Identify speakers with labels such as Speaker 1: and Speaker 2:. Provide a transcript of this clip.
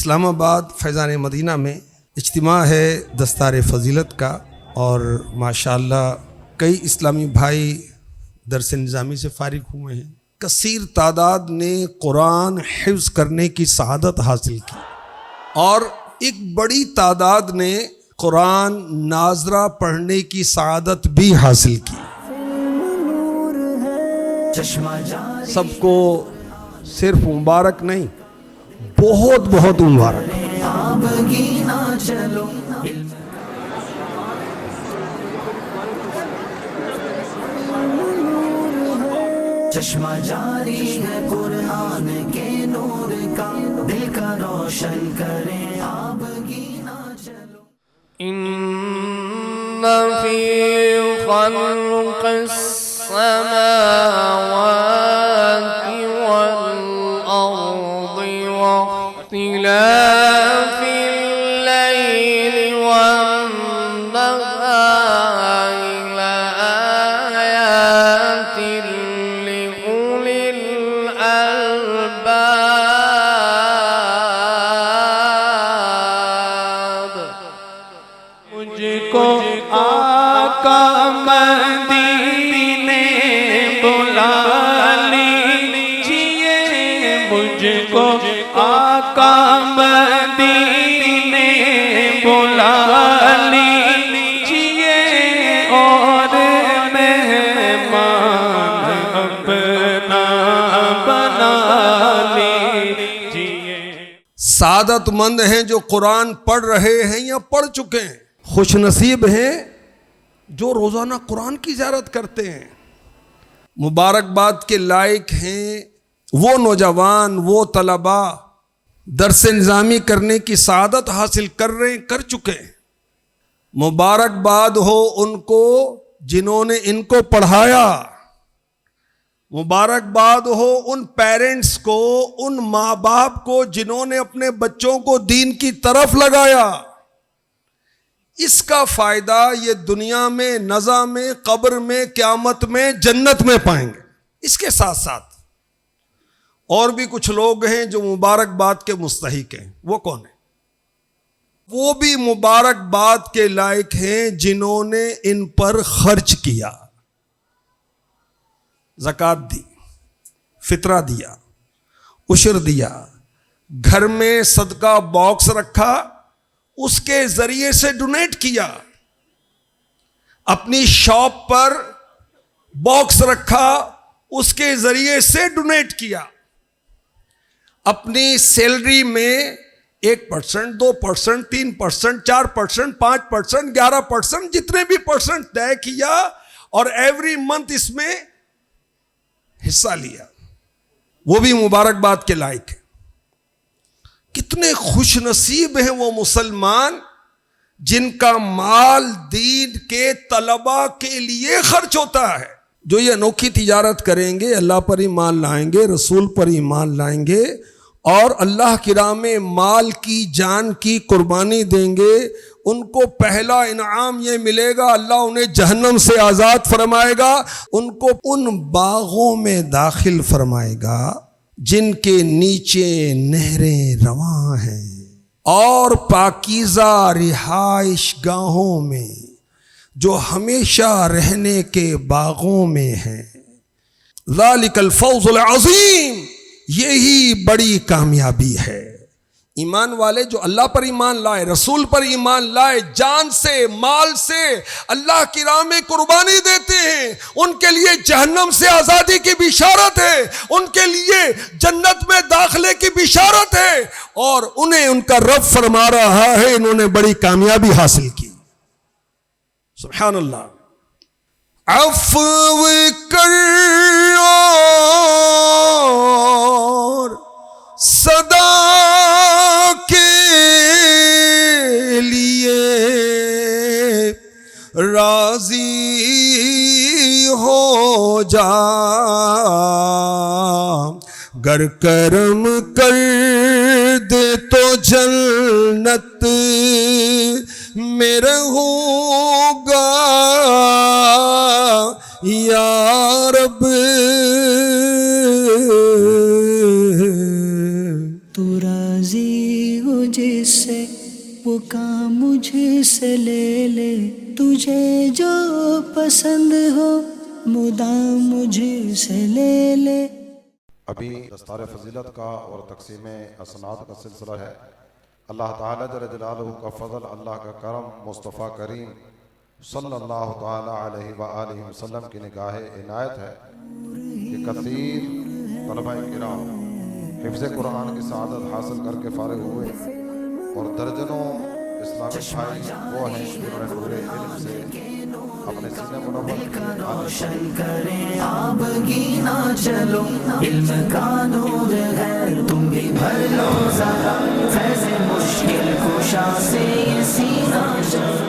Speaker 1: اسلام آباد فیضان مدینہ میں اجتماع ہے دستار فضیلت کا، اور ماشاءاللہ کئی اسلامی بھائی درس نظامی سے فارغ ہوئے ہیں۔ کثیر تعداد نے قرآن حفظ کرنے کی سعادت حاصل کی، اور ایک بڑی تعداد نے قرآن ناظرہ پڑھنے کی سعادت بھی حاصل کی۔ سب کو صرف مبارک نہیں، بہت بہت مبارک۔
Speaker 2: چشمہ جاری ہے قرآن کے نور کا، دل کا روشن کریں آبگینہ چلو۔
Speaker 3: ان فی خلق السماوات والارض واختلاف اللیل والنہار لآیات لأولی الألباب۔ مجھ کو آقا مدینے بلا لیجئے، مجھ کو آقا مدینے بلا لیجئے، اور مہمان اپنا بنا لیجئے۔
Speaker 1: سعادت مند ہیں جو قرآن پڑھ رہے ہیں یا پڑھ چکے ہیں، خوش نصیب ہیں جو روزانہ قرآن کی زیارت کرتے ہیں۔ مبارکباد کے لائق ہیں وہ نوجوان، وہ طلباء درس نظامی کرنے کی سعادت حاصل کر رہے ہیں، کر چکے ہیں۔ مبارکباد ہو ان کو جنہوں نے ان کو پڑھایا، مبارکباد ہو ان پیرنٹس کو، ان ماں باپ کو جنہوں نے اپنے بچوں کو دین کی طرف لگایا۔ اس کا فائدہ یہ دنیا میں، نزا میں، قبر میں، قیامت میں، جنت میں پائیں گے۔ اس کے ساتھ ساتھ اور بھی کچھ لوگ ہیں جو مبارکباد کے مستحق ہیں۔ وہ کون ہیں؟ وہ بھی مبارکباد کے لائق ہیں جنہوں نے ان پر خرچ کیا، زکوٰۃ دی، فطرہ دیا، عشر دیا، گھر میں صدقہ باکس رکھا، اس کے ذریعے سے ڈونیٹ کیا، اپنی شاپ پر باکس رکھا، اس کے ذریعے سے ڈونیٹ کیا، اپنی سیلری میں 1%، 2%، 3%، 4%، 5%، 11%، جتنے بھی پرسنٹ طے کیا، اور ایوری منتھ اس میں حصہ لیا۔ وہ بھی مبارکباد کے لائق ہے۔ کتنے خوش نصیب ہیں وہ مسلمان جن کا مال دین کے طلباء کے لیے خرچ ہوتا ہے، جو یہ انوکھی تجارت کریں گے، اللہ پر ایمان لائیں گے، رسول پر ایمان لائیں گے، اور اللہ کی راہ میں مال کی، جان کی قربانی دیں گے۔ ان کو پہلا انعام یہ ملے گا، اللہ انہیں جہنم سے آزاد فرمائے گا، ان کو ان باغوں میں داخل فرمائے گا جن کے نیچے نہریں رواں ہیں، اور پاکیزہ رہائش گاہوں میں جو ہمیشہ رہنے کے باغوں میں ہیں۔ ذالک الفوز العظیم، یہی بڑی کامیابی ہے۔ ایمان والے جو اللہ پر ایمان لائے، رسول پر ایمان لائے، جان سے، مال سے اللہ کی راہ میں قربانی دیتے ہیں، ان کے لیے جہنم سے آزادی کی بشارت ہے، ان کے لیے جنت میں داخلے کی بشارت ہے، اور انہیں ان کا رب فرما رہا ہے انہوں نے بڑی کامیابی حاصل کی۔ سبحان اللہ۔ عفو کر اور صدا کے لیے راضی ہو جا، گر کرم کر دے تو جنت میں رہوں گا یا رب،
Speaker 2: تو راضی ہو جس سے وہ کام مجھ سے لے لے، تجھے جو پسند ہو مدام مجھ سے لے لے۔
Speaker 4: ابھی دستار فضیلت کا اور تقسیم اسناد کا سلسلہ ہے۔ اللہ تعالیٰ جل جلالہ کا فضل، اللہ کا کرم، مصطفیٰ کریم صلی اللہ تعالیٰ علیہ وآلہ وسلم کی نگاہ عنایت ہے کہ کثیر طلبہ کرام حفظ قرآن کی سعادت حاصل کر کے فارغ ہوئے، اور درجنوں اسلامک بھائی وہ ہیں جنہوں نے نور علم سے اپنے سینے منور
Speaker 2: کا روشن کریں آب گینا چلو، علم کا نور ہے تم بھی بھر لو ذرا، فیض مشکل کشا سے یہ سینہ چلو۔